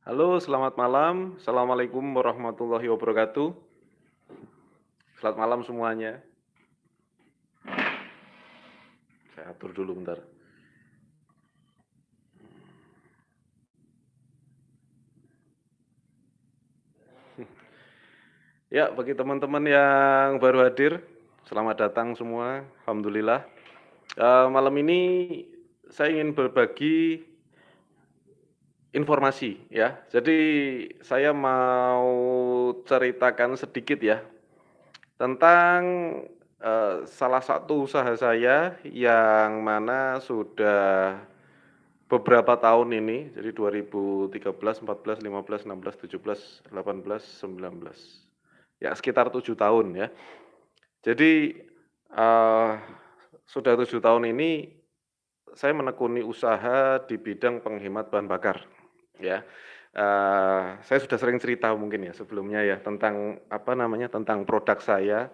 Halo, selamat malam. Assalamualaikum warahmatullahi wabarakatuh. Selamat malam semuanya. Saya atur dulu bentar. Ya, bagi teman-teman yang baru hadir, selamat datang semua. Alhamdulillah. Malam ini saya ingin berbagi informasi ya. Jadi saya mau ceritakan sedikit ya tentang salah satu usaha saya yang mana sudah beberapa tahun ini, jadi 2013, 14, 15, 16, 17, 18, 19, ya sekitar 7 tahun ya. Jadi, eee, sudah 7 tahun ini saya menekuni usaha di bidang penghemat bahan bakar, ya. Saya sudah sering cerita mungkin ya sebelumnya ya tentang, apa namanya, tentang produk saya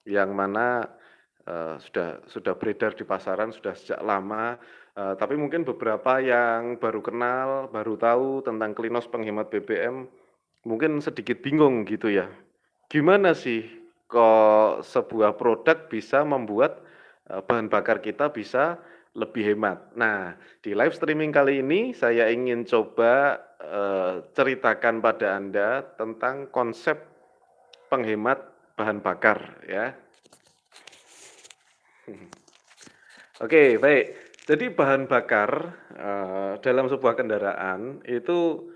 yang mana, sudah beredar di pasaran sudah sejak lama, tapi mungkin beberapa yang baru kenal, baru tahu tentang Klinos penghemat BBM, mungkin sedikit bingung gitu ya. Gimana sih kok sebuah produk bisa membuat, bahan bakar kita bisa lebih hemat. Nah, di live streaming kali ini saya ingin coba, ceritakan pada Anda tentang konsep penghemat bahan bakar ya. Oke, baik. Jadi bahan bakar, dalam sebuah kendaraan itu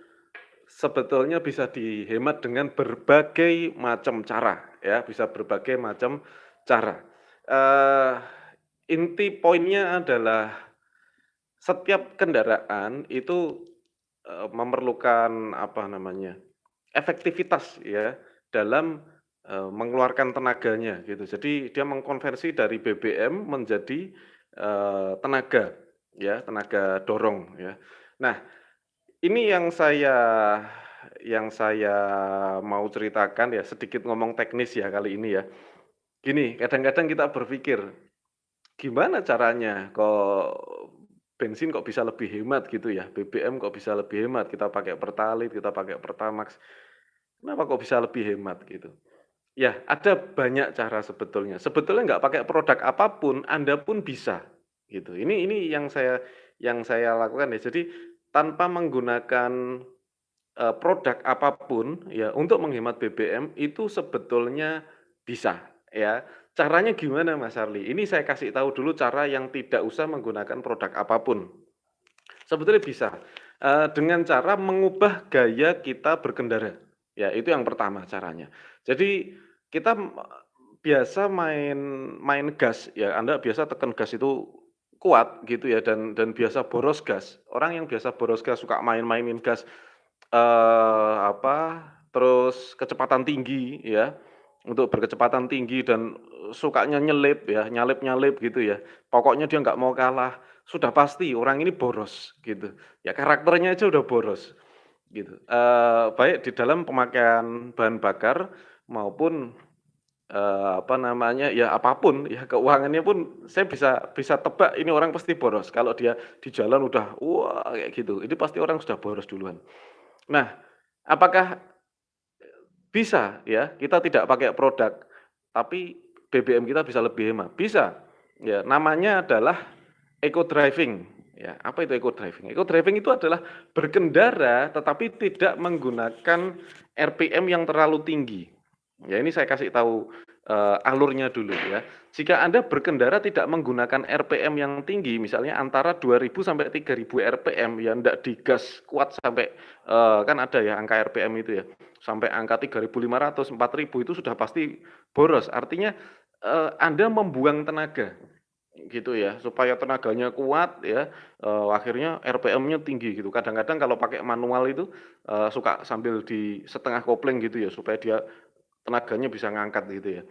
sebetulnya bisa dihemat dengan berbagai macam cara, ya, bisa berbagai macam cara. Eee, Inti poinnya adalah setiap kendaraan itu, memerlukan apa namanya, efektivitas ya dalam, mengeluarkan tenaganya gitu. Jadi dia mengkonversi dari BBM menjadi, tenaga ya, tenaga dorong ya. Nah, ini yang saya mau ceritakan ya, sedikit ngomong teknis ya kali ini ya. Gini, kadang-kadang kita berpikir, gimana caranya kok bensin kok bisa lebih hemat gitu ya, BBM kok bisa lebih hemat, kita pakai Pertalite, kita pakai Pertamax, kenapa kok bisa lebih hemat gitu. Ya, ada banyak cara sebetulnya. Sebetulnya nggak pakai produk apapun, Anda pun bisa, gitu. Ini yang saya lakukan ya. Jadi tanpa menggunakan produk apapun ya untuk menghemat BBM itu sebetulnya bisa ya. Caranya gimana Mas Harli? Ini saya kasih tahu dulu cara yang tidak usah menggunakan produk apapun. Sebetulnya bisa, dengan cara mengubah gaya kita berkendara. Ya itu yang pertama caranya. Jadi kita, biasa main main gas ya, Anda biasa tekan gas itu kuat gitu ya dan biasa boros gas. Orang yang biasa boros gas, suka main-mainin gas, terus kecepatan tinggi ya, untuk berkecepatan tinggi dan, sukanya nyelip ya, nyalip-nyalip gitu ya. Pokoknya dia nggak mau kalah, sudah pasti orang ini boros gitu. Ya karakternya aja udah boros gitu, baik di dalam pemakaian bahan bakar maupun, apa namanya, ya apapun ya keuangannya pun saya bisa bisa tebak ini orang pasti boros. Kalau dia di jalan udah, wah kayak gitu, ini pasti orang sudah boros duluan. Nah, apakah bisa ya, kita tidak pakai produk, tapi BBM kita bisa lebih hemat? Bisa, ya namanya adalah eco driving, ya. Apa itu eco driving? Eco driving itu adalah berkendara tetapi tidak menggunakan RPM yang terlalu tinggi. Ya ini saya kasih tahu, alurnya dulu ya. Jika Anda berkendara tidak menggunakan RPM yang tinggi, misalnya antara 2.000 sampai 3.000 RPM, ya ndak digas kuat sampai, kan ada ya angka RPM itu ya, sampai angka 3.500, 4.000 itu sudah pasti boros. Artinya, Anda membuang tenaga. Gitu ya, supaya tenaganya kuat ya, akhirnya RPM-nya tinggi gitu. Kadang-kadang kalau pakai manual itu, suka sambil di setengah kopling gitu ya, supaya dia tenaganya bisa ngangkat gitu ya.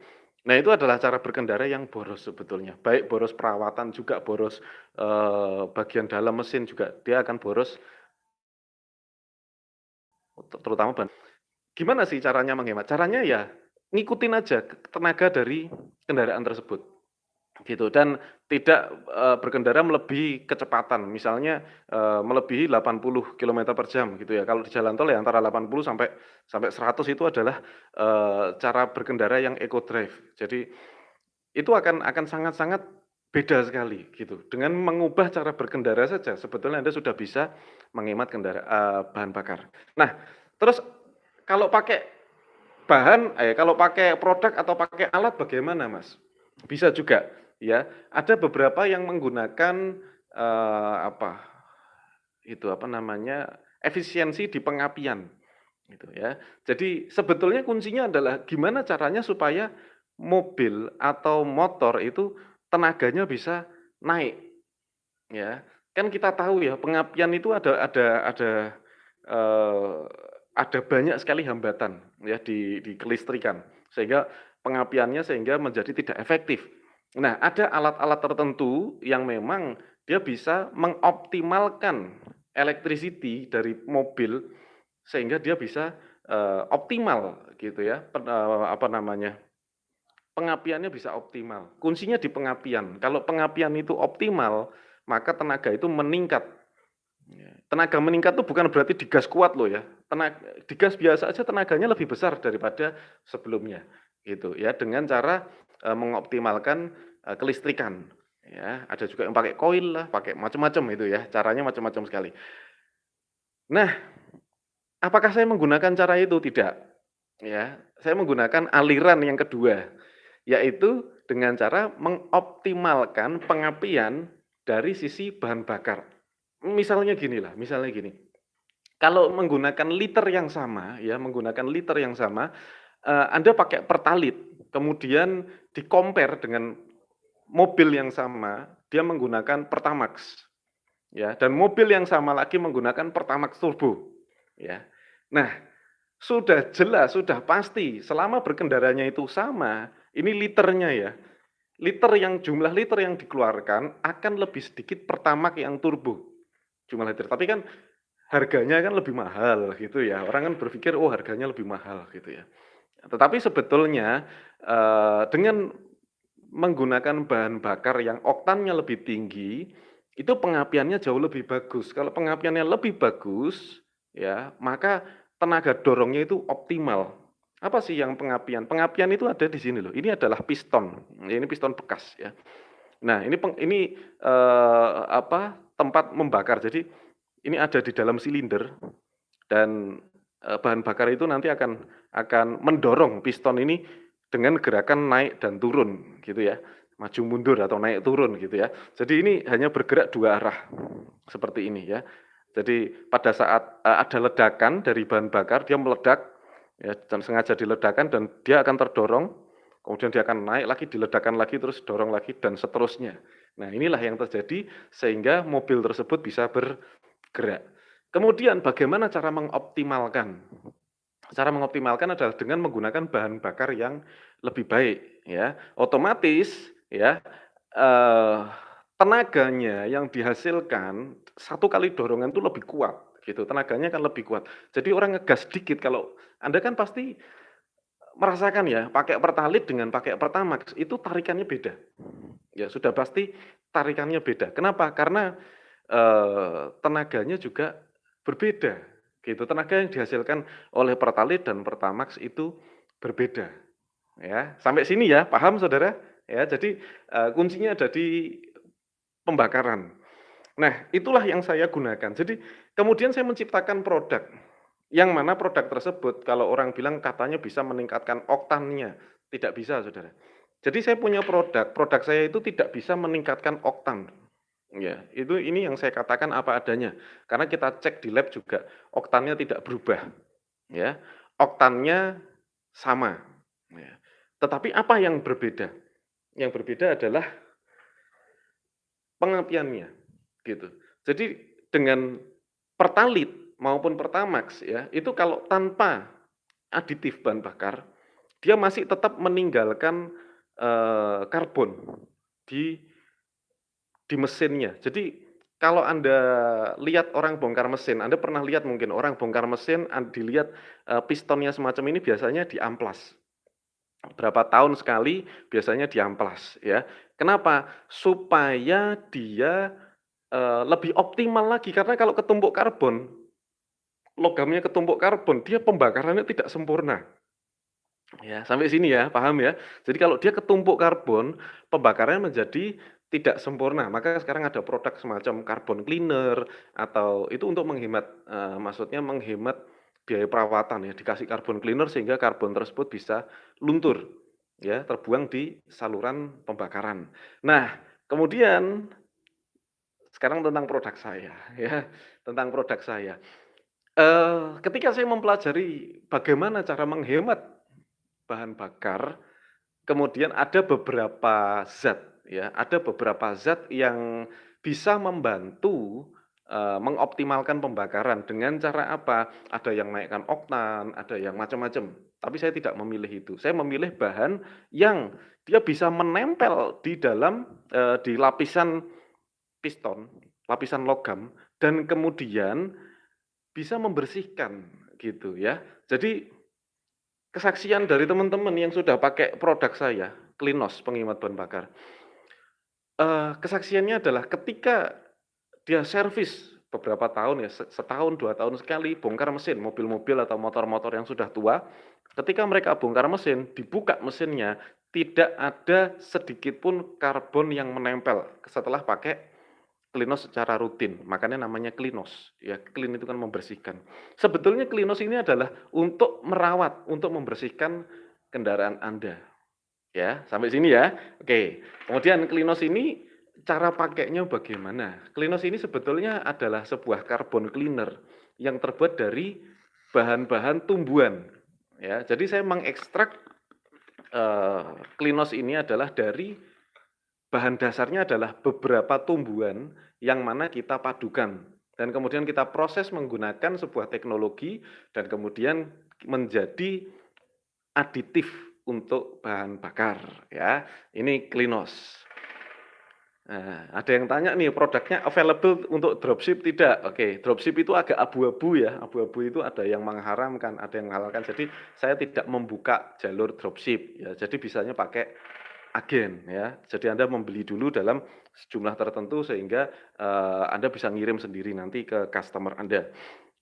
Nah itu adalah cara berkendara yang boros sebetulnya, baik boros perawatan juga boros, bagian dalam mesin juga dia akan boros, terutama ban. Gimana sih caranya menghemat? Caranya ya ngikutin aja tenaga dari kendaraan tersebut. gitu, dan tidak, berkendara melebihi kecepatan, misalnya, melebihi 80 kilometer per jam gitu ya. Kalau di jalan tol ya antara 80 sampai sampai 100 itu adalah, cara berkendara yang eco drive. Jadi itu akan sangat-sangat beda sekali gitu. Dengan mengubah cara berkendara saja sebetulnya Anda sudah bisa menghemat bahan bakar. Nah, terus kalau pakai kalau pakai produk atau pakai alat bagaimana, Mas? Bisa juga, ya. Ada beberapa yang menggunakan, apa, apa namanya, efisiensi di pengapian, gitu ya. Jadi sebetulnya kuncinya adalah gimana caranya supaya mobil atau motor itu tenaganya bisa naik, ya. Kan kita tahu ya pengapian itu eee, ada banyak sekali hambatan ya di kelistrikan, sehingga pengapiannya menjadi tidak efektif. Nah, ada alat-alat tertentu yang memang dia bisa mengoptimalkan electricity dari mobil sehingga dia bisa, optimal gitu ya, apa namanya, pengapiannya bisa optimal. Kuncinya di pengapian. Kalau pengapian itu optimal, maka tenaga itu meningkat. Ya, tenaga meningkat itu bukan berarti digas kuat loh ya. Digas biasa aja tenaganya lebih besar daripada sebelumnya, gitu ya. Dengan cara, mengoptimalkan, kelistrikan, ya. Ada juga yang pakai koil lah, pakai macam-macam itu ya, caranya macam-macam sekali. Nah, apakah saya menggunakan cara itu? Tidak, ya. Saya menggunakan aliran yang kedua, yaitu dengan cara mengoptimalkan pengapian dari sisi bahan bakar. Misalnya gini, kalau menggunakan liter yang sama ya, menggunakan liter yang sama, Anda pakai Pertalite, kemudian di-compare dengan mobil yang sama, dia menggunakan Pertamax, ya, dan mobil yang sama lagi menggunakan Pertamax turbo, ya. Nah, sudah jelas, sudah pasti selama berkendaranya itu sama, ini liternya ya, jumlah liter yang dikeluarkan akan lebih sedikit Pertamax yang turbo, jumlah liter. Tapi kan harganya kan lebih mahal gitu ya, orang kan berpikir, "Oh harganya lebih mahal," gitu ya. Tetapi sebetulnya, dengan menggunakan bahan bakar yang oktannya lebih tinggi, itu pengapiannya jauh lebih bagus. Kalau pengapiannya lebih bagus, ya, maka tenaga dorongnya itu optimal. Apa sih yang pengapian? Pengapian itu ada di sini loh, ini adalah piston, ini piston bekas ya. Nah tempat membakar. Jadi ini ada di dalam silinder dan, bahan bakar itu nanti akan mendorong piston ini dengan gerakan naik dan turun gitu ya, maju mundur atau naik turun gitu ya. Jadi ini hanya bergerak dua arah, seperti ini ya. Jadi pada saat, ada ledakan dari bahan bakar, dia meledak ya dan sengaja diledakkan dan dia akan terdorong, kemudian dia akan naik lagi, diledakkan lagi, terus dorong lagi dan seterusnya. Nah inilah yang terjadi sehingga mobil tersebut bisa bergerak. Kemudian bagaimana cara mengoptimalkan? Cara mengoptimalkan adalah dengan menggunakan bahan bakar yang lebih baik ya. Otomatis ya, eee, tenaganya yang dihasilkan satu kali dorongan itu lebih kuat gitu, tenaganya kan lebih kuat. Jadi orang ngegas dikit kalau Anda kan pasti merasakan ya, pakai Pertalite dengan pakai Pertamax itu tarikannya beda. Ya sudah pasti tarikannya beda. Kenapa? Karena, tenaganya juga berbeda, gitu. Tenaga yang dihasilkan oleh Pertalite dan Pertamax itu berbeda, ya. Sampai sini ya, paham Saudara? Ya, jadi, kuncinya ada di pembakaran. Nah, itulah yang saya gunakan. Jadi, kemudian saya menciptakan produk, yang mana produk tersebut kalau orang bilang katanya bisa meningkatkan oktannya, tidak bisa Saudara. Jadi saya punya produk, produk saya itu tidak bisa meningkatkan oktan. Ya, ini yang saya katakan apa adanya. Karena kita cek di lab juga, oktannya tidak berubah, ya. Oktannya sama, ya. Tetapi apa yang berbeda? Yang berbeda adalah pengapiannya, gitu. Jadi dengan Pertalite maupun Pertamax ya, itu kalau tanpa aditif bahan bakar, dia masih tetap meninggalkan, karbon di mesinnya. Jadi, kalau Anda lihat orang bongkar mesin, Anda pernah lihat mungkin orang bongkar mesin dilihat, pistonnya semacam ini biasanya diamplas. Berapa tahun sekali biasanya diamplas ya. Kenapa? Supaya dia, lebih optimal lagi karena kalau ketumpuk karbon, logamnya ketumpuk karbon, dia pembakarannya tidak sempurna. Ya, sampai sini ya, paham ya? Jadi kalau dia ketumpuk karbon, pembakarannya menjadi tidak sempurna. Maka sekarang ada produk semacam carbon cleaner atau itu untuk menghemat, maksudnya menghemat biaya perawatan ya, dikasih carbon cleaner sehingga karbon tersebut bisa luntur, ya, terbuang di saluran pembakaran. Nah, kemudian sekarang tentang produk saya ya, tentang produk saya. Ketika saya mempelajari bagaimana cara menghemat bahan bakar, kemudian ada beberapa zat ya, ada beberapa zat yang bisa membantu, mengoptimalkan pembakaran dengan cara apa? Ada yang naikkan oktan, ada yang macam-macam, tapi saya tidak memilih itu. Saya memilih bahan yang dia bisa menempel di dalam, di lapisan piston, lapisan logam dan kemudian bisa membersihkan gitu ya. Jadi kesaksian dari teman-teman yang sudah pakai produk saya, Klinos penghemat bahan bakar, kesaksiannya adalah ketika dia servis beberapa tahun ya, setahun, 2 tahun sekali bongkar mesin, mobil-mobil atau motor-motor yang sudah tua, ketika mereka bongkar mesin, dibuka mesinnya, tidak ada sedikit pun karbon yang menempel setelah pakai Klinos secara rutin, makanya namanya Klinos, ya, clean itu kan membersihkan. Sebetulnya Klinos ini adalah untuk merawat, untuk membersihkan kendaraan Anda, ya, sampai sini ya. Oke, kemudian Klinos ini cara pakainya bagaimana? Klinos ini sebetulnya adalah sebuah carbon cleaner yang terbuat dari bahan-bahan tumbuhan, ya. Jadi saya mengekstrak, Klinos ini adalah dari bahan dasarnya adalah beberapa tumbuhan yang mana kita padukan dan kemudian kita proses menggunakan sebuah teknologi dan kemudian menjadi aditif untuk bahan bakar ya. Ini Klinos. Nah, ada yang tanya nih produknya available untuk dropship tidak? Oke, dropship itu agak abu-abu ya, abu-abu itu ada yang mengharamkan, ada yang menghalalkan. Jadi saya tidak membuka jalur dropship ya. Jadi bisanya pakai agen ya. Jadi Anda membeli dulu dalam sejumlah tertentu sehingga, Anda bisa ngirim sendiri nanti ke customer Anda,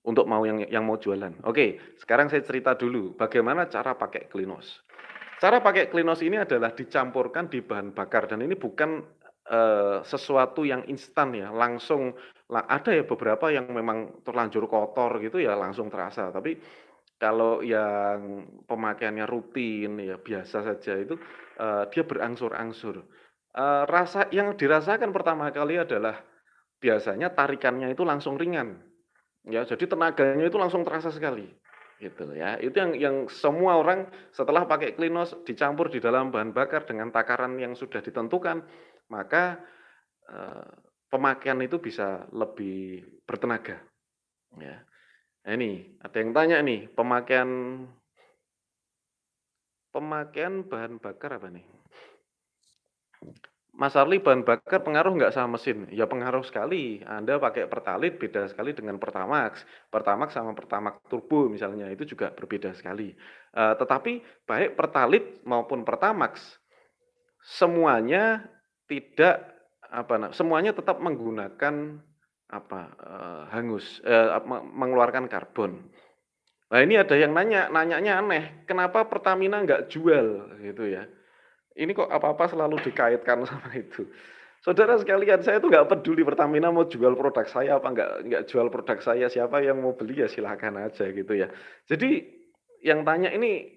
untuk mau yang mau jualan. Oke, sekarang saya cerita dulu bagaimana cara pakai Klinos. Cara pakai Klinos ini adalah dicampurkan di bahan bakar dan ini bukan, sesuatu yang instan ya, langsung ada ya beberapa yang memang terlanjur kotor gitu ya langsung terasa, tapi kalau yang pemakaiannya rutin ya biasa saja itu, dia berangsur-angsur. Rasa yang dirasakan pertama kali adalah biasanya tarikannya itu langsung ringan, ya jadi tenaganya itu langsung terasa sekali, gitu ya. Itu yang semua orang setelah pakai Klinos dicampur di dalam bahan bakar dengan takaran yang sudah ditentukan, maka, eee, pemakaian itu bisa lebih bertenaga, ya. Nah ini, ada yang tanya nih, pemakaian pemakaian bahan bakar apa nih? Mas Arli, bahan bakar pengaruh nggak sama mesin? Ya pengaruh sekali, Anda pakai Pertalite beda sekali dengan Pertamax. Pertamax sama Pertamax Turbo misalnya, itu juga berbeda sekali. Tetapi baik Pertalite maupun Pertamax, semuanya tidak semuanya tetap menggunakan hangus, mengeluarkan karbon. Nah ini ada yang nanyanya aneh, kenapa Pertamina nggak jual gitu ya? Ini kok apa-apa selalu dikaitkan sama itu. Saudara sekalian, saya tuh nggak peduli Pertamina mau jual produk saya apa nggak jual produk saya, siapa yang mau beli ya silahkan aja gitu ya. Jadi yang tanya ini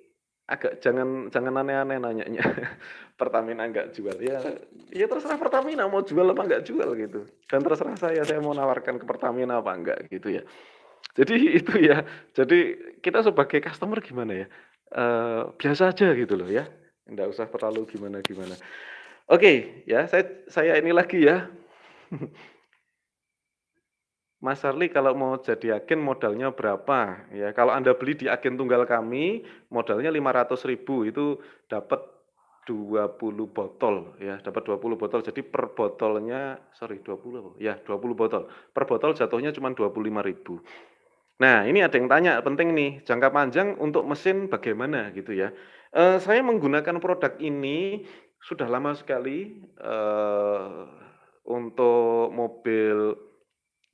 agak jangan jangan aneh-aneh nanyanya, Pertamina nggak jual, ya terserah Pertamina mau jual apa nggak jual gitu, dan terserah saya mau nawarkan ke Pertamina apa enggak gitu ya. Jadi itu ya, jadi kita sebagai customer gimana ya, biasa aja gitu loh ya, nggak usah terlalu gimana-gimana. Oke, ya saya ini lagi ya, Mas Sarli kalau mau jadi agen modalnya berapa? Ya kalau Anda beli di agen tunggal kami, modalnya 500.000 itu dapat 20 botol ya, dapat 20 botol. Jadi per botolnya sorry 20 apa? Ya 20 botol. Per botol jatuhnya cuma 25.000. Nah, ini ada yang tanya, penting nih, jangka panjang untuk mesin bagaimana gitu ya. Saya menggunakan produk ini sudah lama sekali, untuk mobil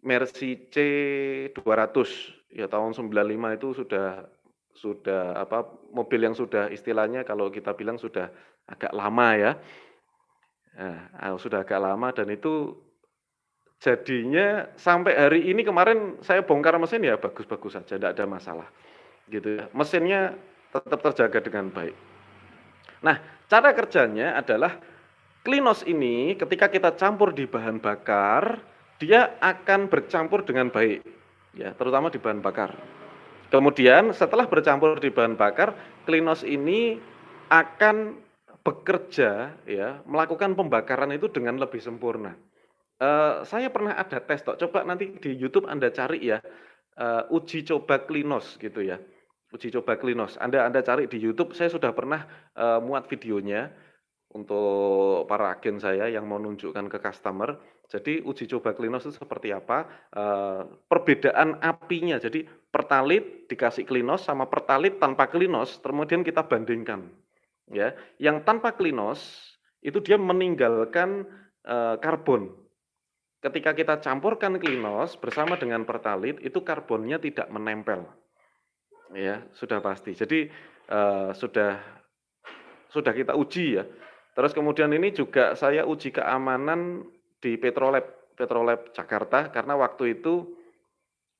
Mercy C200 ya tahun 95 itu sudah apa, mobil yang sudah istilahnya kalau kita bilang sudah agak lama ya. Nah, sudah agak lama dan itu jadinya sampai hari ini kemarin saya bongkar mesin ya bagus-bagus saja, ndak ada masalah, gitu ya. Mesinnya tetap terjaga dengan baik. Nah, cara kerjanya adalah Klinos ini ketika kita campur di bahan bakar, dia akan bercampur dengan baik, ya, terutama di bahan bakar. Kemudian setelah bercampur di bahan bakar, Klinos ini akan bekerja ya, melakukan pembakaran itu dengan lebih sempurna. Saya pernah ada tes tok, coba nanti di YouTube Anda cari ya, uji coba Klinos gitu ya, uji coba Klinos. Anda cari di YouTube, saya sudah pernah, muat videonya untuk para agen saya yang mau nunjukkan ke customer. Jadi uji coba Klinos itu seperti apa, perbedaan apinya. Jadi pertalit dikasih Klinos sama pertalit tanpa Klinos, kemudian kita bandingkan, ya. Yang tanpa Klinos, itu dia meninggalkan, karbon. Ketika kita campurkan Klinos bersama dengan pertalit, itu karbonnya tidak menempel, ya, sudah pasti. Jadi, sudah kita uji ya. Terus kemudian ini juga saya uji keamanan di Petrolab Jakarta karena waktu itu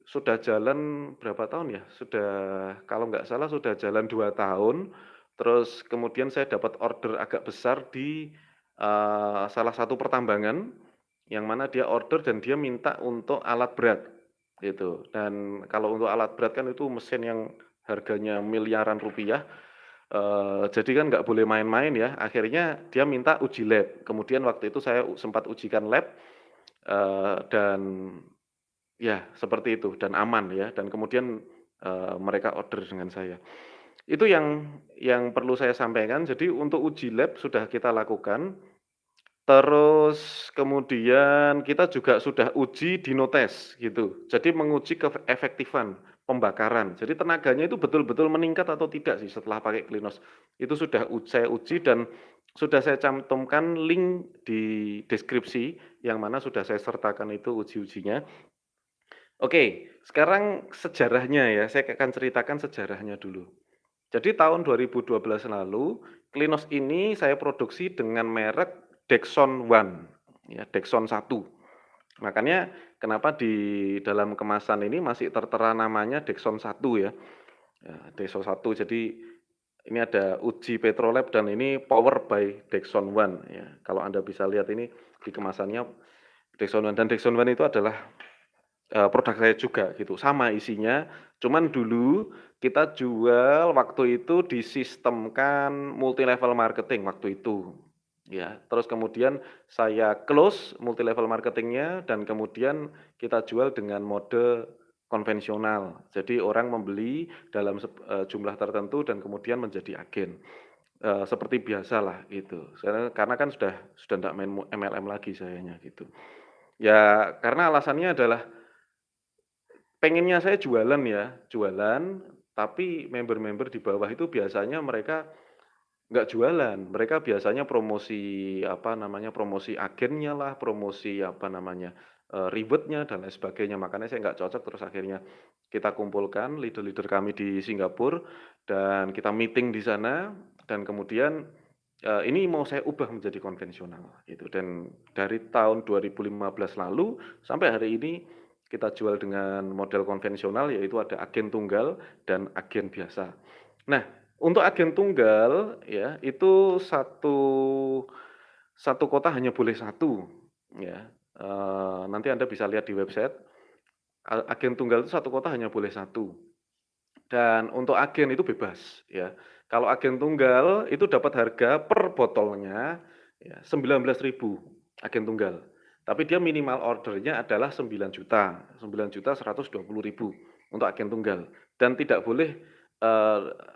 sudah jalan berapa tahun ya, sudah kalau nggak salah sudah jalan 2 tahun, terus kemudian saya dapat order agak besar di, salah satu pertambangan, yang mana dia order dan dia minta untuk alat berat, gitu. Dan kalau untuk alat berat kan itu mesin yang harganya miliaran rupiah, jadi kan nggak boleh main-main ya, akhirnya dia minta uji lab. Kemudian waktu itu saya sempat ujikan lab, dan ya seperti itu, dan aman ya, dan kemudian, mereka order dengan saya. Itu yang perlu saya sampaikan, jadi untuk uji lab sudah kita lakukan, terus kemudian kita juga sudah uji dyno test gitu. Jadi menguji keefektifan pembakaran. Jadi tenaganya itu betul-betul meningkat atau tidak sih setelah pakai Klinos. Itu sudah saya uji dan sudah saya cantumkan link di deskripsi yang mana sudah saya sertakan itu uji-ujinya. Oke, sekarang sejarahnya ya, saya akan ceritakan sejarahnya dulu. Jadi tahun 2012 lalu, Klinos ini saya produksi dengan merek Dexon One, ya, Dexon 1. Makanya kenapa di dalam kemasan ini masih tertera namanya Dexon 1 ya. Ya, Dexon 1. Jadi ini ada uji Petrolab dan ini power by Dexon One ya. Kalau Anda bisa lihat ini di kemasannya Dexon One dan Dexon One itu adalah produk saya juga gitu, sama isinya, cuman dulu kita jual waktu itu disistemkan multi level marketing waktu itu, ya. Terus kemudian saya close multi level marketingnya dan kemudian kita jual dengan mode konvensional. Jadi orang membeli dalam jumlah tertentu dan kemudian menjadi agen, seperti biasalah gitu. Karena kan sudah ndak main MLM lagi sayanya gitu. Ya karena alasannya adalah pengennya saya jualan ya, jualan, tapi member-member di bawah itu biasanya mereka nggak jualan, mereka biasanya promosi, apa namanya, promosi agennya lah, promosi, apa namanya, reward-nya dan lain sebagainya. Makanya saya nggak cocok, terus akhirnya kita kumpulkan leader-leader kami di Singapura dan kita meeting di sana dan kemudian, ini mau saya ubah menjadi konvensional gitu dan dari tahun 2015 lalu sampai hari ini kita jual dengan model konvensional yaitu ada agen tunggal dan agen biasa. Nah, untuk agen tunggal ya itu satu kota hanya boleh satu ya, nanti Anda bisa lihat di website, agen tunggal itu satu kota hanya boleh satu dan untuk agen itu bebas ya. Kalau agen tunggal itu dapat harga per botolnya ya 19.000 agen tunggal. Tapi dia minimal ordernya adalah 9.000.000, 9.120.000 untuk agen tunggal dan tidak boleh,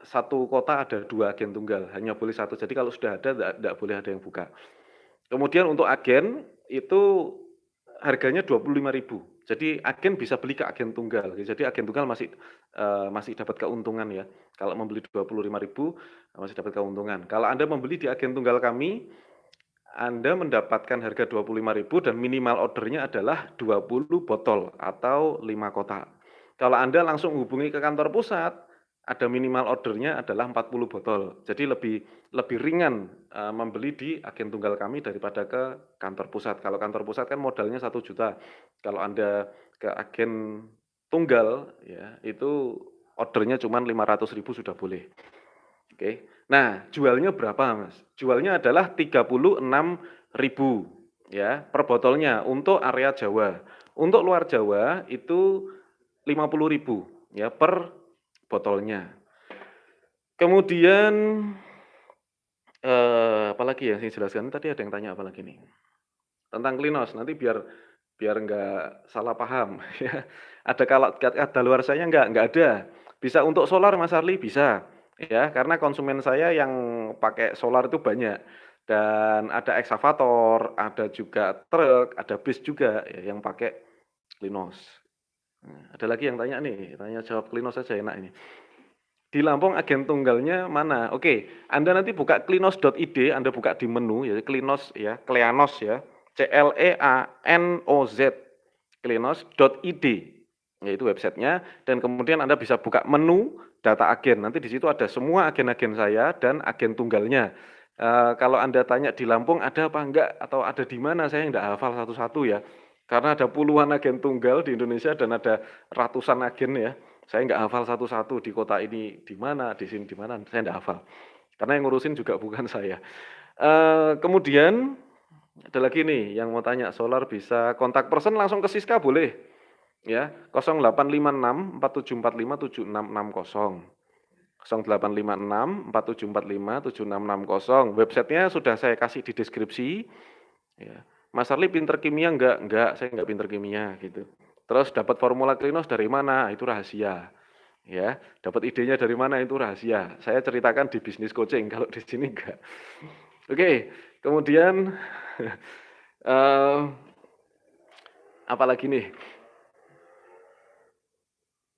satu kota ada 2 agen tunggal, hanya boleh satu. Jadi kalau sudah ada ndak boleh ada yang buka. Kemudian untuk agen itu harganya 25.000. Jadi agen bisa beli ke agen tunggal, jadi agen tunggal masih dapat keuntungan ya. Kalau membeli 25.000 masih dapat keuntungan. Kalau Anda membeli di agen tunggal kami, Anda mendapatkan harga 25.000 dan minimal ordernya adalah 20 botol atau 5 kotak. Kalau Anda langsung hubungi ke kantor pusat, ada minimal ordernya adalah 40 botol. Jadi lebih ringan, membeli di agen tunggal kami daripada ke kantor pusat. Kalau kantor pusat kan modalnya 1 juta. Kalau Anda ke agen tunggal ya, itu ordernya cuma 500.000 sudah boleh. Oke. Nah, jualnya berapa, Mas? Jualnya adalah 36.000 ya, per botolnya untuk area Jawa. Untuk luar Jawa itu 50.000 ya, per botolnya. Kemudian, apalagi ya saya jelaskan, tadi ada yang tanya apa lagi nih? Tentang Klinos, nanti biar biar nggak salah paham ya. Ada kalau kadaluarsanya nggak ada. Bisa untuk solar Mas Arli, bisa, ya, karena konsumen saya yang pakai solar itu banyak, dan ada eksavator, ada juga truk, ada bis juga ya yang pakai Klinos. Nah, ada lagi yang tanya nih, tanya jawab Klinos saja enak ini. Di Lampung agen tunggalnya mana? Oke, Anda nanti buka klinos.id, Anda buka di menu ya, Klinos ya, Kleanos ya, Cleanoz, klinos.id, yaitu websitenya, dan kemudian Anda bisa buka menu data agen. Nanti di situ ada semua agen-agen saya dan agen tunggalnya. Kalau Anda tanya di Lampung ada apa enggak atau ada di mana, saya enggak hafal satu-satu ya. Karena ada puluhan agen tunggal di Indonesia dan ada ratusan agen ya. Saya nggak hafal satu-satu di kota ini di mana, di sini di mana, saya nggak hafal. Karena yang ngurusin juga bukan saya. Kemudian ada lagi nih yang mau tanya, solar bisa kontak person langsung ke Siska boleh, ya, 0856 4745 7660. 0856 4745 7660. Websitenya sudah saya kasih di deskripsi. Ya. Mas Arli pinter kimia enggak? Enggak, saya enggak pinter kimia gitu. Terus dapat formula Klinos dari mana? Itu rahasia. Ya, dapat idenya dari mana? Itu rahasia. Saya ceritakan di bisnis coaching, kalau di sini enggak. Oke, kemudian apa lagi nih?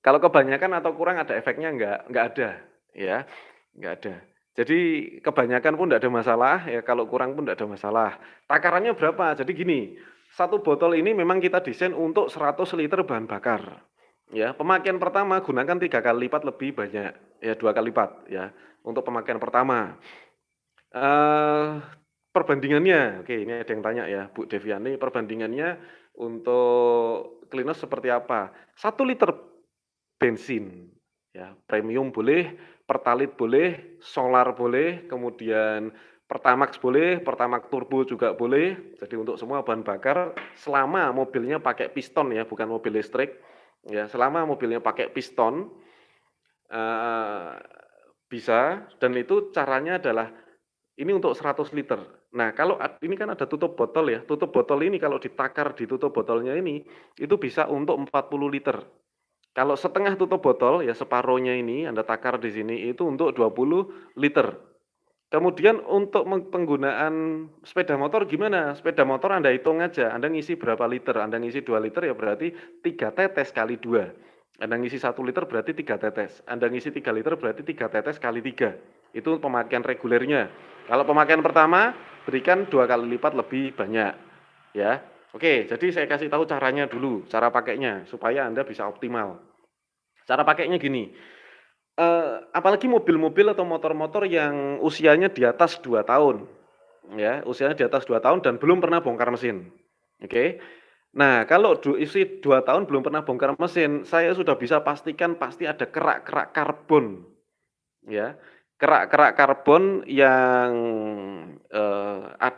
Kalau kebanyakan atau kurang ada efeknya enggak ada, ya, enggak ada. Jadi kebanyakan pun enggak ada masalah, ya kalau kurang pun enggak ada masalah. Takarannya berapa? Jadi gini, satu botol ini memang kita desain untuk 100 liter bahan bakar. Ya, pemakaian pertama gunakan 3 kali lipat lebih banyak, ya 2 kali lipat ya, untuk pemakaian pertama. Perbandingannya, oke ini ada yang tanya ya, Bu Deviani, perbandingannya untuk Klinos seperti apa? 1 liter bensin, ya, premium boleh, Pertalite boleh, solar boleh, kemudian Pertamax boleh, Pertamax turbo juga boleh. Jadi untuk semua bahan bakar selama mobilnya pakai piston ya, bukan mobil listrik. Ya, selama mobilnya pakai piston bisa, dan itu caranya adalah ini untuk 100 liter. Nah, kalau ini kan ada tutup botol ya, tutup botol ini kalau ditakar di tutup botolnya ini, itu bisa untuk 40 liter. Kalau setengah tutup botol, ya separohnya ini Anda takar di sini, itu untuk 20 liter. Kemudian untuk penggunaan sepeda motor gimana? Sepeda motor Anda hitung aja, Anda ngisi berapa liter, Anda ngisi 2 liter ya berarti 3 tetes kali 2. Anda ngisi 1 liter berarti 3 tetes, Anda ngisi 3 liter berarti 3 tetes kali 3. Itu pemakaian regulernya. Kalau pemakaian pertama, berikan 2 kali lipat lebih banyak, ya. Oke, jadi saya kasih tahu caranya dulu, cara pakainya, supaya Anda bisa optimal. Cara pakainya gini, apalagi mobil-mobil atau motor-motor yang usianya di atas 2 tahun, ya, usianya di atas 2 tahun dan belum pernah bongkar mesin, oke. Nah, kalau isi 2 tahun belum pernah bongkar mesin, saya sudah bisa pastikan pasti ada kerak-kerak karbon, ya. Kerak-kerak karbon yang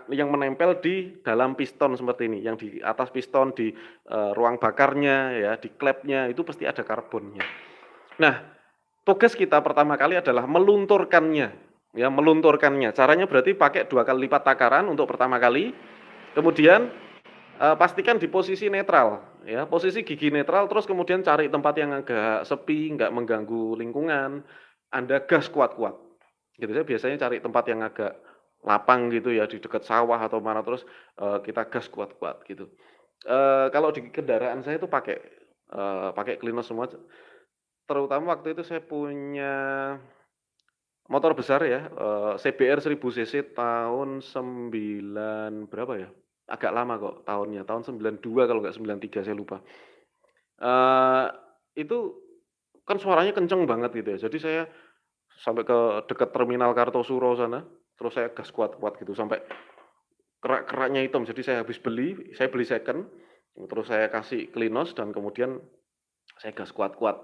menempel di dalam piston seperti ini, yang di atas piston, di, ruang bakarnya ya, di klepnya, itu pasti ada karbonnya. Nah, tugas kita pertama kali adalah melunturkannya, ya, melunturkannya. Caranya berarti pakai 2 kali lipat takaran untuk pertama kali, kemudian, pastikan di posisi netral, ya, posisi gigi netral, terus kemudian cari tempat yang agak sepi, nggak mengganggu lingkungan, Anda gas kuat-kuat, gitu. Saya biasanya cari tempat yang agak lapang gitu ya, di dekat sawah atau mana, terus, kita gas kuat-kuat gitu. Kalau di kendaraan saya itu pakai Klinos semua, terutama waktu itu saya punya motor besar ya, CBR 1000 cc tahun berapa ya, agak lama kok tahunnya, tahun 92 kalau nggak 93 saya lupa. Eee, itu kan suaranya kenceng banget gitu ya, jadi saya sampai ke dekat terminal Kartosuro sana, terus saya gas kuat-kuat gitu sampai kerak-keraknya hitam. Jadi saya beli second, terus saya kasih Klinos dan kemudian saya gas kuat-kuat.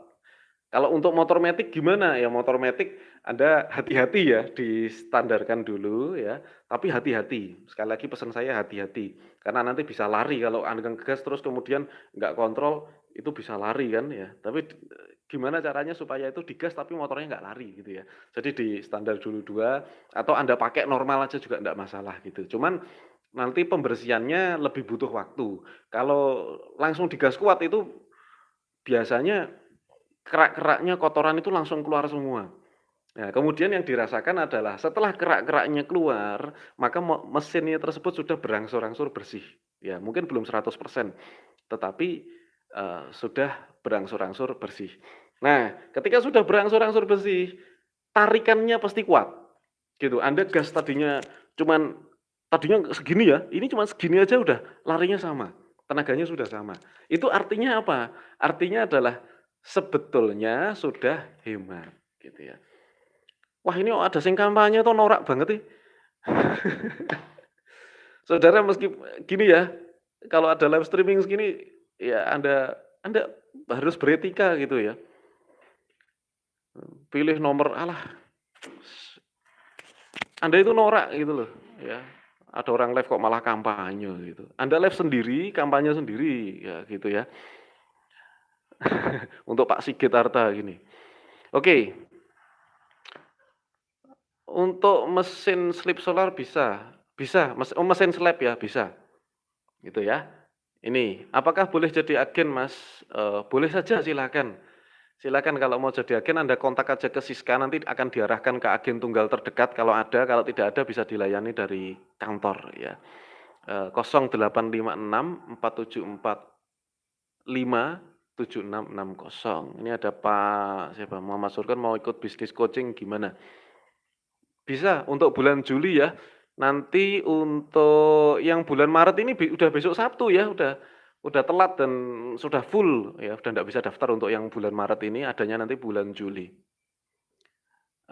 Kalau untuk motor matic gimana? Ya motor matic Anda hati-hati ya, distandarkan dulu ya, tapi hati-hati. Sekali lagi pesan saya hati-hati, karena nanti bisa lari kalau Anda ngegas terus kemudian nggak kontrol, itu bisa lari kan ya. Tapi gimana caranya supaya itu digas tapi motornya nggak lari gitu ya. Jadi di standar dulu 2 atau Anda pakai normal aja juga nggak masalah gitu. Cuman nanti pembersihannya lebih butuh waktu. Kalau langsung digas kuat itu biasanya kerak-keraknya, kotoran itu langsung keluar semua. Nah, kemudian yang dirasakan adalah setelah kerak-keraknya keluar, maka mesinnya tersebut sudah berangsur-angsur bersih. Ya, mungkin belum 100%, tetapi, sudah berangsur-angsur bersih. Nah, ketika sudah berangsur-angsur bersih, tarikannya pasti kuat, gitu. Anda gas tadinya segini ya, ini cuma segini aja udah larinya sama, tenaganya sudah sama. Itu artinya apa? Artinya adalah sebetulnya sudah hemat, gitu ya. Wah ini kok ada sing kampanye tuh norak banget nih. Saudara meski gini ya, kalau ada live streaming segini, ya Anda harus beretika gitu ya. Pilih nomor Anda itu norak gitu loh, ya. Ada orang live kok malah kampanye gitu. Anda live sendiri, kampanye sendiri, ya gitu ya. Untuk Pak Sigit Arta gini. Oke, untuk mesin slip solar bisa, mesin slab ya bisa, gitu ya. Ini, apakah boleh jadi agen Mas? Boleh saja silakan. Silakan kalau mau jadi agen Anda kontak aja ke Siska, nanti akan diarahkan ke agen tunggal terdekat kalau ada, kalau tidak ada bisa dilayani dari kantor ya. 0856 474 57660. Ini ada Pak siapa, Muhammad Surkan mau ikut bisnis coaching gimana? Bisa untuk bulan Juli ya. Nanti untuk yang bulan Maret ini udah besok Sabtu ya, udah telat dan sudah full ya, udah nggak bisa daftar untuk yang bulan Maret ini, adanya nanti bulan Juli.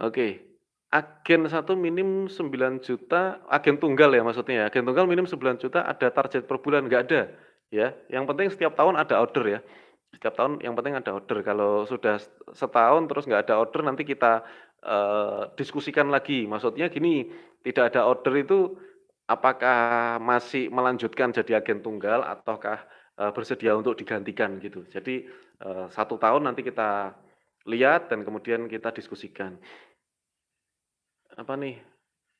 Oke, agen satu minim 9 juta, agen tunggal ya maksudnya ya, agen tunggal minim 9 juta, ada target per bulan, nggak ada, ya. Yang penting setiap tahun ada order ya, setiap tahun yang penting ada order. Kalau sudah setahun terus nggak ada order nanti kita, diskusikan lagi. Maksudnya gini, tidak ada order itu apakah masih melanjutkan jadi agen tunggal ataukah, bersedia untuk digantikan gitu. Jadi, 1 tahun nanti kita lihat dan kemudian kita diskusikan. Apa nih,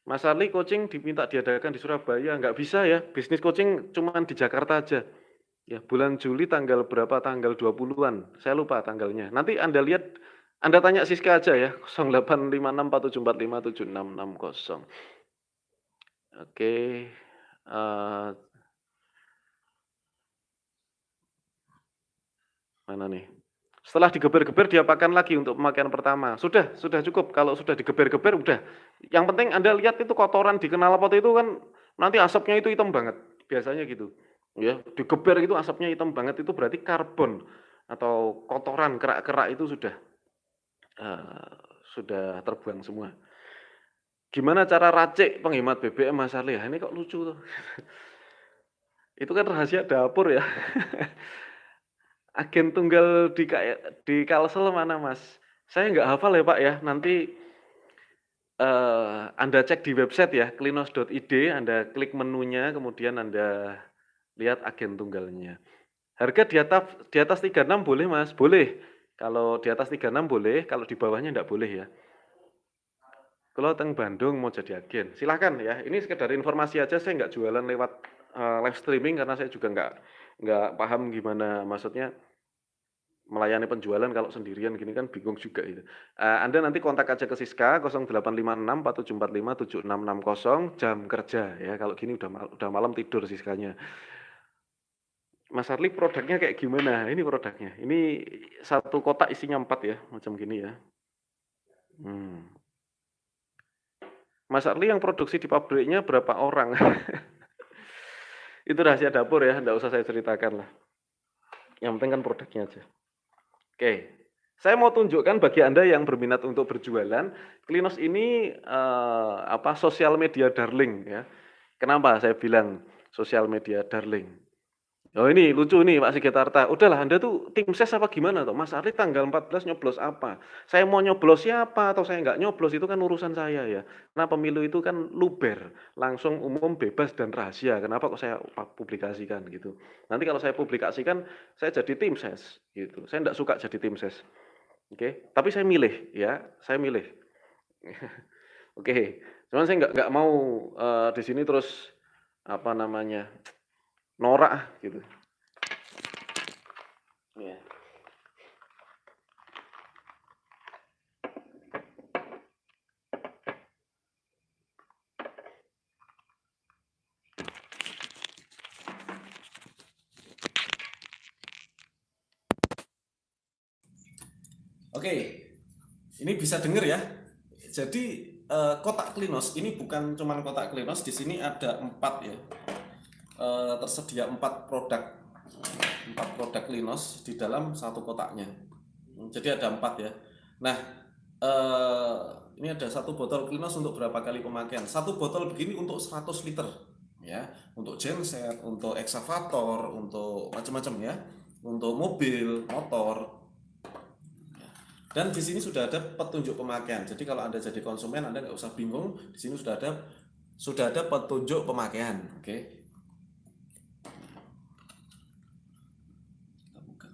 Mas Arli coaching diminta diadakan di Surabaya, nggak bisa ya, bisnis coaching cuman di Jakarta aja. Ya, bulan Juli tanggal berapa, tanggal 20-an, saya lupa tanggalnya. Nanti Anda lihat, Anda tanya Siska aja ya, 085647457660. Oke, mana nih? Setelah digeber-geber diapakan lagi untuk pemakaian pertama? Sudah cukup, kalau sudah digeber-geber udah. Yang penting Anda lihat itu kotoran di knalpot itu kan nanti asapnya itu hitam banget, biasanya gitu. Ya, digeber itu asapnya hitam banget itu berarti karbon atau kotoran, kerak-kerak itu sudah terbuang semua. Gimana cara racik penghemat BBM Mas Arli? Ini kok lucu tuh. Itu kan rahasia dapur ya. Agen tunggal di Kalsel mana Mas? Saya nggak hafal ya Pak ya, nanti, Anda cek di website ya, klinos.id, Anda klik menunya, kemudian Anda lihat agen tunggalnya. Harga di atas 36 boleh Mas? Boleh. Kalau di atas 36 boleh, kalau di bawahnya nggak boleh ya. Kalau teng Bandung mau jadi agen, silahkan ya. Ini sekedar informasi aja, saya nggak jualan lewat, live streaming karena saya juga nggak paham gimana maksudnya melayani penjualan kalau sendirian gini kan bingung juga itu. Anda nanti kontak aja ke Siska 0856 4745 7660 jam kerja ya, kalau gini udah malam tidur Siskanya. Mas Arli produknya kayak gimana? Ini produknya. Ini satu kotak isinya 4 ya, macam gini ya. Hmm. Mas Arli yang produksi di pabriknya berapa orang? Itu rahasia dapur ya, nggak usah saya ceritakan lah. Yang penting kan produknya aja. Oke, saya mau tunjukkan bagi Anda yang berminat untuk berjualan, Klinos ini sosial media darling ya. Kenapa saya bilang sosial media darling? Oh ini lucu nih Pak Sigetarta, udahlah Anda tuh tim ses apa gimana tuh? Mas Arli tanggal 14 nyoblos apa? Saya mau nyoblos siapa atau saya nggak nyoblos itu kan urusan saya ya. Karena pemilu itu kan luber, langsung umum bebas dan rahasia. Kenapa kok saya publikasikan gitu? Nanti kalau saya publikasikan, saya jadi tim ses gitu. Saya nggak suka jadi tim ses. Oke, tapi saya milih ya, saya milih. Oke, cuman saya nggak mau di sini terus apa namanya norak gitu. Ya. Oke, ini bisa denger ya. Jadi kotak Klinos ini bukan cuma kotak Klinos, di sini ada 4 ya. Tersedia 4 produk Klinos di dalam satu kotaknya. Jadi ada 4 ya. Nah, ini ada satu botol Klinos untuk berapa kali pemakaian? Satu botol begini untuk 100 liter ya, untuk genset, untuk eksavator, untuk macam-macam ya, untuk mobil, motor. Dan di sini sudah ada petunjuk pemakaian. Jadi kalau Anda jadi konsumen, Anda nggak usah bingung. Di sini sudah ada petunjuk pemakaian. Oke. Kita buka.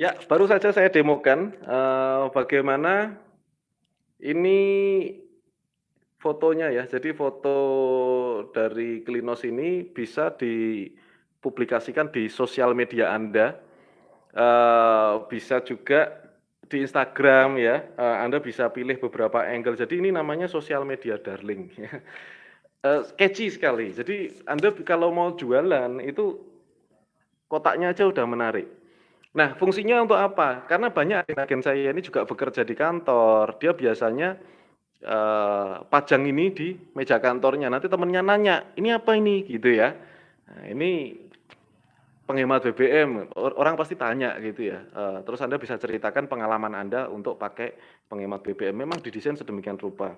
Ya, baru saja saya demokan, bagaimana ini fotonya ya. Jadi foto dari Klinos ini bisa dipublikasikan di sosial media Anda, bisa juga di Instagram ya, Anda bisa pilih beberapa angle. Jadi ini namanya sosial media darling ya, catchy sekali. Jadi Anda kalau mau jualan itu kotaknya aja udah menarik. Nah, fungsinya untuk apa? Karena banyak agen-agen saya ini juga bekerja di kantor. Dia biasanya, pajang ini di meja kantornya. Nanti temennya nanya, "Ini apa ini?" Gitu ya. Nah, ini penghemat BBM, orang pasti tanya gitu ya, terus Anda bisa ceritakan pengalaman Anda untuk pakai penghemat BBM. Memang didesain sedemikian rupa.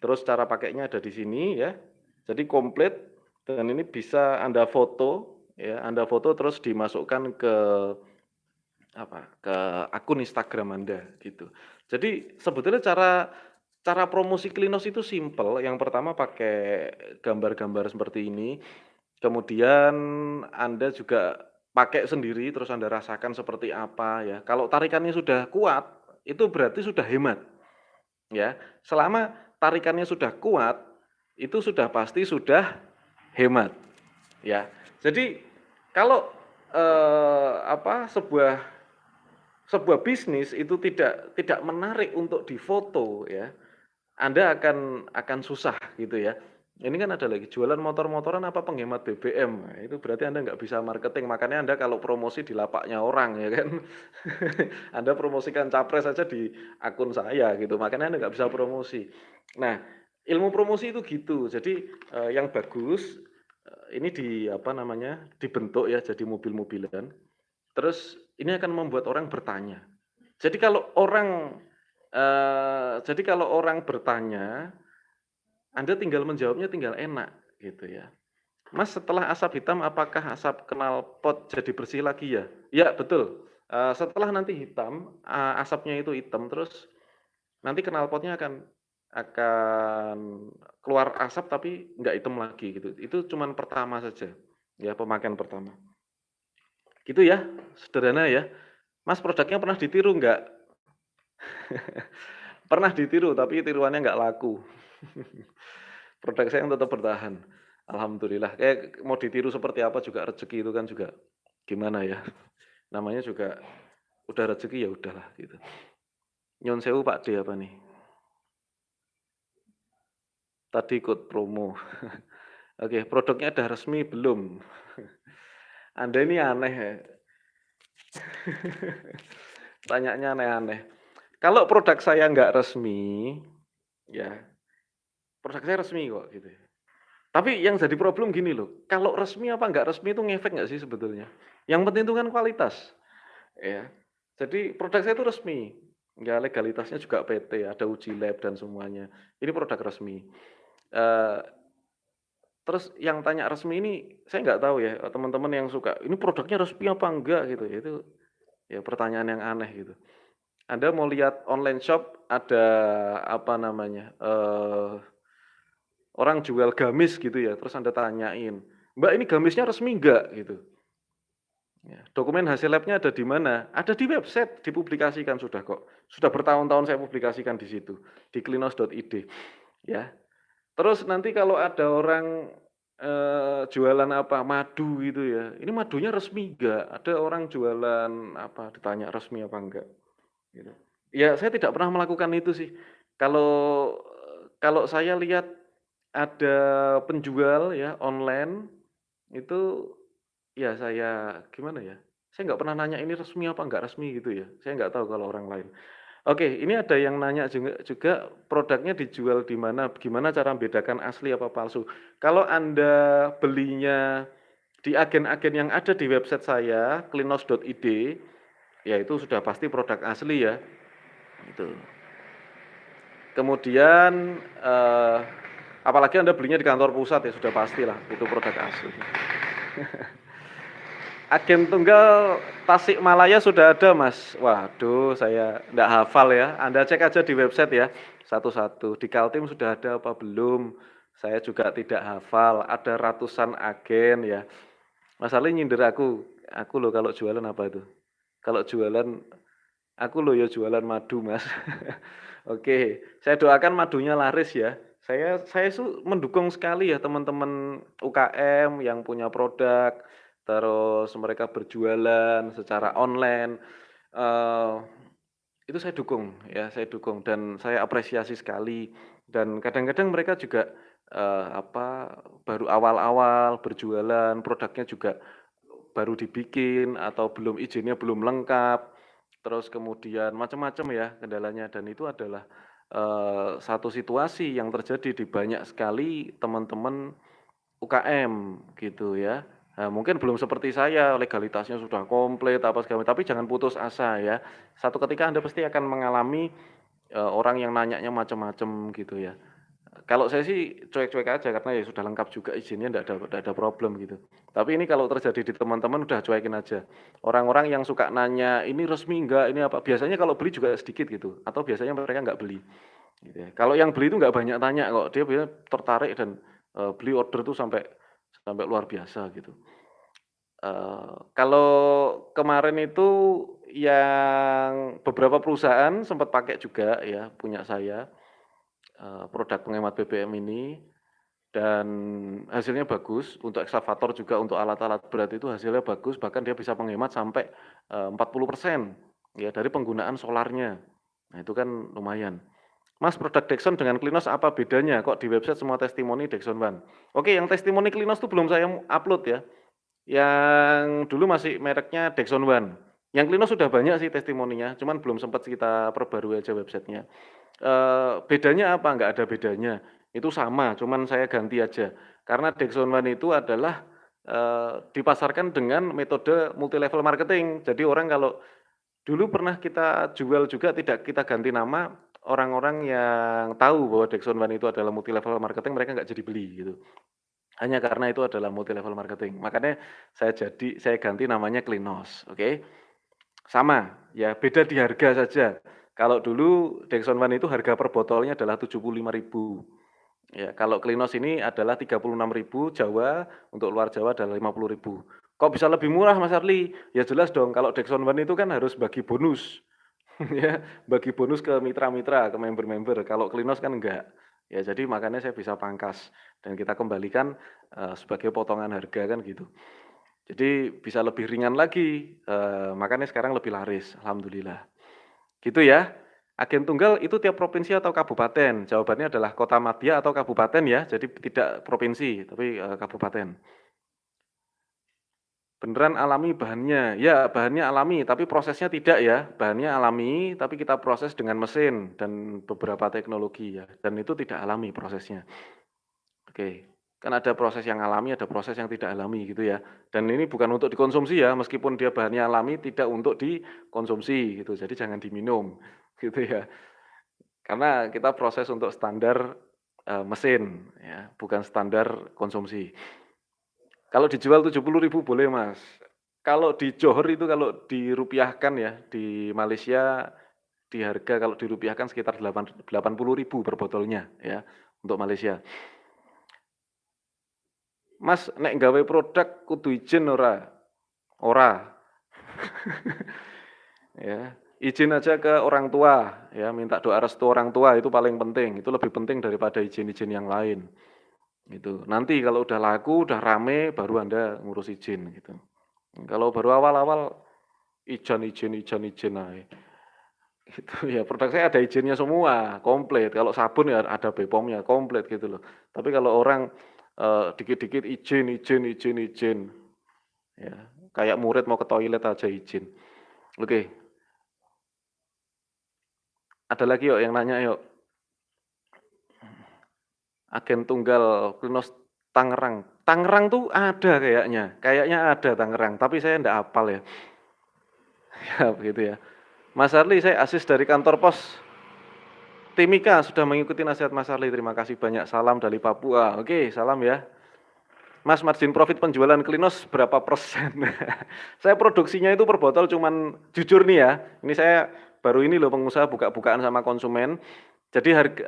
Terus cara pakainya ada di sini ya. Jadi komplit dan ini bisa Anda foto ya, Anda foto terus dimasukkan ke apa, ke akun Instagram Anda gitu. Jadi sebetulnya cara cara promosi Klinos itu simpel, yang pertama pakai gambar-gambar seperti ini, kemudian Anda juga pakai sendiri terus Anda rasakan seperti apa ya. Kalau tarikannya sudah kuat, itu berarti sudah hemat ya. Selama tarikannya sudah kuat, itu sudah pasti sudah hemat ya. Jadi kalau, sebuah sebuah bisnis itu tidak menarik untuk difoto ya, Anda akan susah gitu ya. Ini kan ada lagi jualan motor-motoran apa penghemat BBM, nah itu berarti Anda nggak bisa marketing, makanya Anda kalau promosi di lapaknya orang ya kan. Anda promosikan capres saja di akun saya gitu, makanya Anda nggak bisa promosi. Nah, ilmu promosi itu gitu, jadi, yang bagus, ini apa namanya, dibentuk ya jadi mobil-mobilan. Terus ini akan membuat orang bertanya. Jadi kalau orang, bertanya, Anda tinggal menjawabnya tinggal enak gitu ya. "Mas, setelah asap hitam apakah asap knalpot jadi bersih lagi ya?" "Ya betul, setelah nanti hitam, asapnya itu hitam terus nanti knalpotnya akan keluar asap tapi nggak hitam lagi," gitu. Itu cuman pertama saja, ya pemakaian pertama. Gitu ya, sederhana ya. "Mas, produknya pernah ditiru nggak?" Pernah ditiru, tapi tiruannya nggak laku. Produk saya yang tetap bertahan, alhamdulillah. Kayak mau ditiru seperti apa juga rezeki itu kan juga gimana ya, namanya juga udah rezeki ya udahlah gitu. Nyun sewu Pak D apa nih? Tadi ikut promo. Oke, produknya udah resmi belum? Anda ini aneh ya, tanyanya aneh-aneh. Kalau produk saya nggak resmi, ya produk saya resmi kok gitu ya. Tapi yang jadi problem gini loh, kalau resmi apa nggak resmi itu ngefek nggak sih sebetulnya? Yang penting itu kan kualitas, ya. Jadi produk saya itu resmi, ya legalitasnya juga PT, ada uji lab dan semuanya. Ini produk resmi. Eee, terus yang tanya resmi ini, saya nggak tahu ya, teman-teman yang suka, "Ini produknya resmi apa enggak?" Gitu ya, itu ya pertanyaan yang aneh gitu. Anda mau lihat online shop ada apa namanya, orang jual gamis gitu ya, terus Anda tanyain, "Mbak ini gamisnya resmi enggak?" Gitu. Ya, dokumen hasil labnya ada di mana? Ada di website, dipublikasikan sudah kok. Sudah bertahun-tahun saya publikasikan di situ, di klinos.id, ya. Terus nanti kalau ada orang, jualan apa, madu gitu ya, "Ini madunya resmi enggak?" Ada orang jualan apa, ditanya resmi apa enggak, gitu. Ya saya tidak pernah melakukan itu sih. Kalau kalau saya lihat ada penjual ya online, itu ya saya gimana ya, saya nggak pernah nanya ini resmi apa nggak resmi gitu ya, saya nggak tahu kalau orang lain. Oke, ini ada yang nanya juga produknya dijual di mana, gimana cara membedakan asli apa palsu. Kalau Anda belinya di agen-agen yang ada di website saya, klinos.id, ya itu sudah pasti produk asli ya, itu. Kemudian, apalagi Anda belinya di kantor pusat ya sudah pastilah itu produk asli. Agen tunggal Tasikmalaya sudah ada, Mas. Waduh, saya ndak hafal ya. Anda cek aja di website ya, satu-satu. Di Kaltim sudah ada apa belum? Saya juga tidak hafal. Ada ratusan agen ya. Mas Ali nyindir aku loh kalau jualan apa itu? Kalau jualan aku loh ya jualan madu, Mas. Oke, saya doakan madunya laris ya. Saya mendukung sekali ya teman-teman UKM yang punya produk, terus mereka berjualan secara online, eee, itu saya dukung ya, saya dukung dan saya apresiasi sekali. Dan kadang-kadang mereka juga, baru awal-awal berjualan, produknya juga baru dibikin atau belum izinnya belum lengkap, terus kemudian macam-macam ya kendalanya dan itu adalah, satu situasi yang terjadi di banyak sekali teman-teman UKM gitu ya. Nah, mungkin belum seperti saya legalitasnya sudah komplit apa segala tapi jangan putus asa ya. Satu ketika Anda pasti akan mengalami, orang yang nanyanya macam-macam gitu ya. Kalau saya sih cuek-cuek aja karena ya sudah lengkap juga izinnya ndak ada problem gitu. Tapi ini kalau terjadi di teman-teman udah cuekin aja. Orang-orang yang suka nanya, "Ini resmi enggak? Ini apa?" Biasanya kalau beli juga sedikit gitu, atau biasanya mereka nggak beli, gitu ya. Kalau yang beli itu nggak banyak tanya kok, dia biasanya tertarik dan, beli order tuh sampai sampai luar biasa gitu. Kalau kemarin itu yang beberapa perusahaan sempat pakai juga ya, punya saya, produk penghemat BBM ini. Dan hasilnya bagus, untuk ekskavator juga untuk alat-alat berat itu hasilnya bagus, bahkan dia bisa menghemat sampai, 40% ya dari penggunaan solarnya. Nah itu kan lumayan. "Mas, produk Dexon dengan Klinos apa bedanya? Kok di website semua testimoni Dexon One?" Oke, yang testimoni Klinos itu belum saya upload ya, yang dulu masih mereknya Dexon One. Yang Klinos sudah banyak sih testimoninya, cuman belum sempat kita perbarui aja website-nya. Bedanya apa? Nggak ada bedanya. Itu sama, cuman saya ganti aja. Karena Dexon One itu adalah, dipasarkan dengan metode multi level marketing. Jadi orang kalau dulu pernah kita jual juga tidak kita ganti nama, orang-orang yang tahu bahwa Dexon One itu adalah multi level marketing mereka nggak jadi beli gitu. Hanya karena itu adalah multi level marketing. Makanya saya ganti namanya Klinos, oke. Sama, ya beda di harga saja. Kalau dulu Dexon One itu harga per botolnya adalah 75.000. Ya, kalau Klinos ini adalah 36.000 Jawa, untuk luar Jawa adalah 50.000. Kok bisa lebih murah Mas Arli? Ya jelas dong kalau Dexon One itu kan harus bagi bonus, ya, bagi bonus ke mitra-mitra, ke member-member. Kalau Klinos kan enggak. Ya jadi makanya saya bisa pangkas dan kita kembalikan, sebagai potongan harga kan gitu. Jadi bisa lebih ringan lagi, makanya sekarang lebih laris, alhamdulillah. Gitu ya. Agen tunggal itu tiap provinsi atau kabupaten? Jawabannya adalah kota madya atau kabupaten ya, jadi tidak provinsi, tapi, kabupaten. Beneran alami bahannya? Ya, bahannya alami, tapi prosesnya tidak ya. Bahannya alami, tapi kita proses dengan mesin dan beberapa teknologi ya, dan itu tidak alami prosesnya. Oke, kan ada proses yang alami, ada proses yang tidak alami gitu ya. Dan ini bukan untuk dikonsumsi ya, meskipun dia bahannya alami tidak untuk dikonsumsi gitu, jadi jangan diminum gitu ya. Karena kita proses untuk standar, mesin ya, bukan standar konsumsi. Kalau dijual 70.000 boleh Mas. Kalau di Johor itu kalau dirupiahkan ya, di Malaysia di harga kalau dirupiahkan sekitar 80.000 per botolnya ya, untuk Malaysia. Mas, nek nggawe produk kudu izin ora? Ora. Ya, izin aja ke orang tua, ya minta doa restu orang tua itu paling penting, itu lebih penting daripada izin-izin yang lain, gitu. Nanti kalau udah laku, udah rame, baru Anda ngurus izin, gitu. Kalau baru awal-awal, izin ae, gitu ya. Produk saya ada izinnya semua, komplit. Kalau sabun ya ada BPOM-nya, komplit gitu loh. Tapi kalau orang, dikit-dikit izin, ya, kayak murid mau ke toilet aja izin. Oke, ada lagi yuk yang nanya yuk. Agen tunggal Klinos Tangerang. Tangerang tuh ada kayaknya ada Tangerang, tapi saya ndak hafal ya. Ya begitu ya. Mas Arli, saya asis dari kantor pos Timika sudah mengikuti nasihat Mas Arli, terima kasih banyak. Salam dari Papua. Oke, salam ya. Mas, margin profit penjualan Klinos berapa persen? Saya produksinya itu per botol cuman jujur nih ya, ini saya baru ini loh pengusaha buka-bukaan sama konsumen. Jadi harga,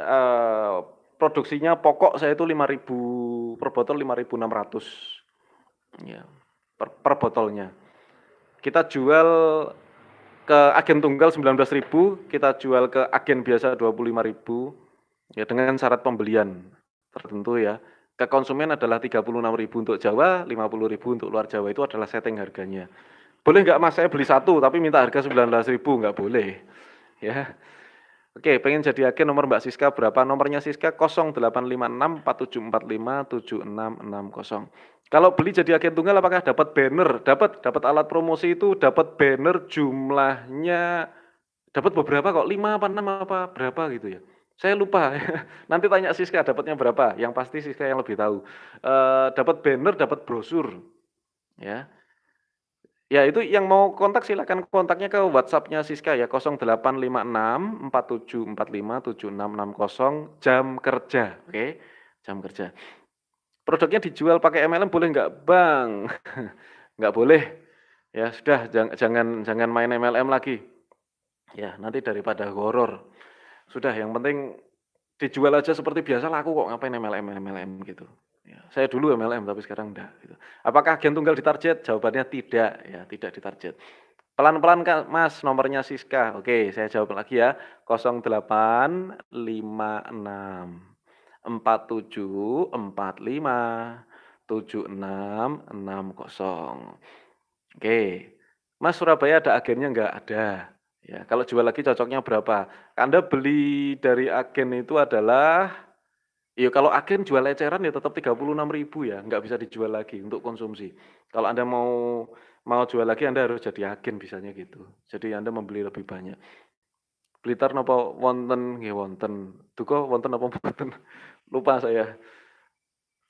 produksinya pokok saya itu 5.000 per botol 5.600 ya, per botolnya. Kita jual ke agen tunggal 19.000, kita jual ke agen biasa 25.000, ya dengan syarat pembelian tertentu ya. Ke konsumen adalah 36.000 untuk Jawa, 50.000 untuk luar Jawa, itu adalah setting harganya. Boleh nggak Mas saya beli satu tapi minta harga 19.000? Nggak boleh, ya. Oke, pengen jadi agen nomor Mbak Siska berapa? Nomornya Siska 0856 4745 7660. Kalau beli jadi agen tunggal apakah dapat banner? Dapat alat promosi itu dapat banner jumlahnya dapat beberapa kok, 5 apa 6 apa berapa gitu ya. Saya lupa. Nanti tanya Siska dapatnya berapa, yang pasti Siska yang lebih tahu. Dapat banner, dapat brosur, ya. Ya itu yang mau kontak silakan kontaknya ke WhatsApp-nya Siska ya 0856 4745 7660 jam kerja, oke, jam kerja. Produknya dijual pakai MLM boleh nggak Bang? Nggak boleh, ya sudah jangan main MLM lagi, ya nanti daripada horor. Sudah yang penting dijual aja seperti biasa laku kok ngapain MLM gitu. Ya, saya dulu MLM tapi sekarang enggak gitu. Apakah agen tunggal ditarget? Jawabannya tidak ya, tidak ditarget. Pelan-pelan Kak, Mas, nomornya Siska. Oke, saya jawab lagi ya. 0856 4745 7660. Oke. Mas, Surabaya ada agennya enggak? Ada. Ya, kalau jual lagi cocoknya berapa? Anda beli dari agen itu adalah iya kalau agen jual eceran ya tetap 36.000 ya, nggak bisa dijual lagi untuk konsumsi. Kalau Anda mau jual lagi Anda harus jadi agen bisanya gitu. Jadi Anda membeli lebih banyak. Blitar napa wonten nggih wonten. Duka wonten apa mboten? Lupa saya.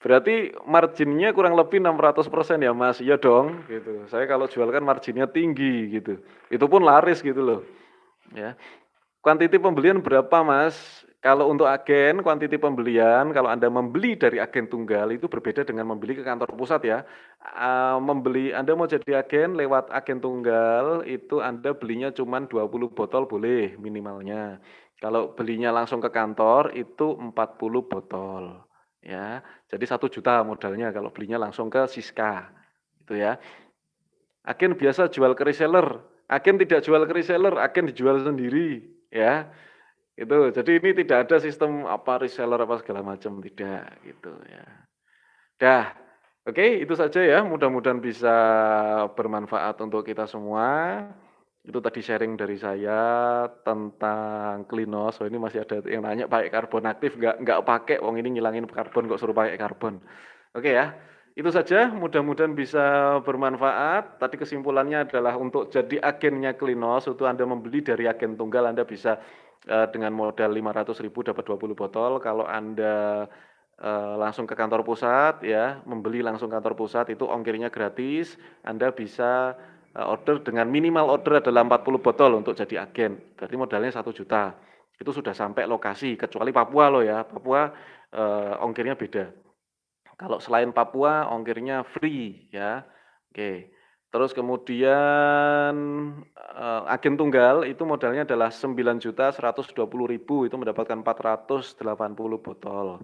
Berarti marginnya kurang lebih 600% ya Mas? Iya dong gitu. Saya kalau jual kan marginnya tinggi gitu. Itu pun laris gitu loh, ya. Kuantiti pembelian berapa Mas? Kalau untuk agen, kuantiti pembelian, kalau Anda membeli dari agen tunggal itu berbeda dengan membeli ke kantor pusat ya. Anda mau jadi agen lewat agen tunggal, itu Anda belinya cuma 20 botol boleh minimalnya. Kalau belinya langsung ke kantor itu 40 botol, ya. Jadi 1 juta modalnya kalau belinya langsung ke Siska, gitu ya. Agen biasa jual ke reseller, agen tidak jual ke reseller, agen dijual sendiri, ya. Itu, jadi ini tidak ada sistem apa reseller apa segala macam, tidak, gitu ya. Dah, oke itu saja ya, mudah-mudahan bisa bermanfaat untuk kita semua. Itu tadi sharing dari saya tentang Klinos. Oh ini masih ada yang nanya pakai karbon aktif nggak pakai, wong ini ngilangin karbon kok suruh pakai karbon. Oke ya, itu saja mudah-mudahan bisa bermanfaat. Tadi kesimpulannya adalah untuk jadi agennya Klinos, itu Anda membeli dari agen tunggal Anda bisa dengan modal 500.000 dapat 20 botol. Kalau Anda langsung ke kantor pusat ya, membeli langsung kantor pusat itu ongkirnya gratis, Anda bisa order dengan minimal order adalah 40 botol untuk jadi agen, berarti modalnya 1 juta. Itu sudah sampai lokasi, kecuali Papua loh ya, Papua ongkirnya beda. Kalau selain Papua ongkirnya free ya, oke. Terus kemudian agen tunggal itu modalnya adalah 9.120.000 itu mendapatkan 480 botol.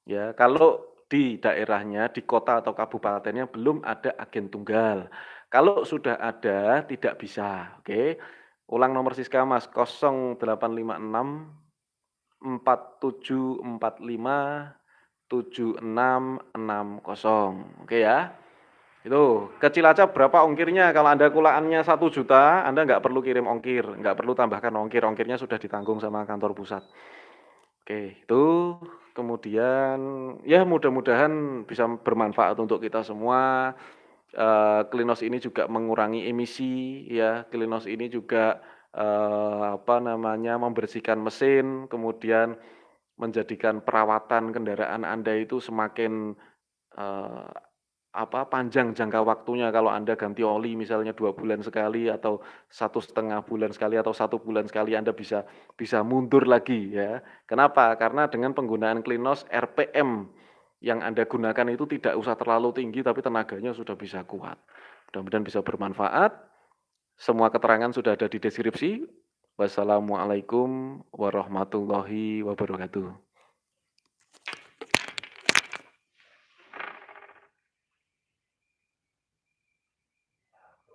Ya, kalau di daerahnya, di kota atau kabupatennya belum ada agen tunggal. Kalau sudah ada tidak bisa, oke. Ulang nomor Siska Mas, 0856 4745 7660, oke ya. Itu, ke Cilacap berapa ongkirnya? Kalau Anda kulaannya 1 juta, Anda nggak perlu kirim ongkir, nggak perlu tambahkan ongkir, ongkirnya sudah ditanggung sama kantor pusat. Oke, itu kemudian ya mudah-mudahan bisa bermanfaat untuk kita semua. Klinos ini juga mengurangi emisi ya, Klinos ini juga apa namanya, membersihkan mesin, kemudian menjadikan perawatan kendaraan Anda itu semakin eee, panjang jangka waktunya kalau Anda ganti oli misalnya 2 bulan sekali atau 1,5 bulan sekali atau 1 bulan sekali Anda bisa mundur lagi ya. Kenapa? Karena dengan penggunaan Klinos RPM yang Anda gunakan itu tidak usah terlalu tinggi tapi tenaganya sudah bisa kuat. Mudah-mudahan bisa bermanfaat. Semua keterangan sudah ada di deskripsi. Wassalamualaikum warahmatullahi wabarakatuh.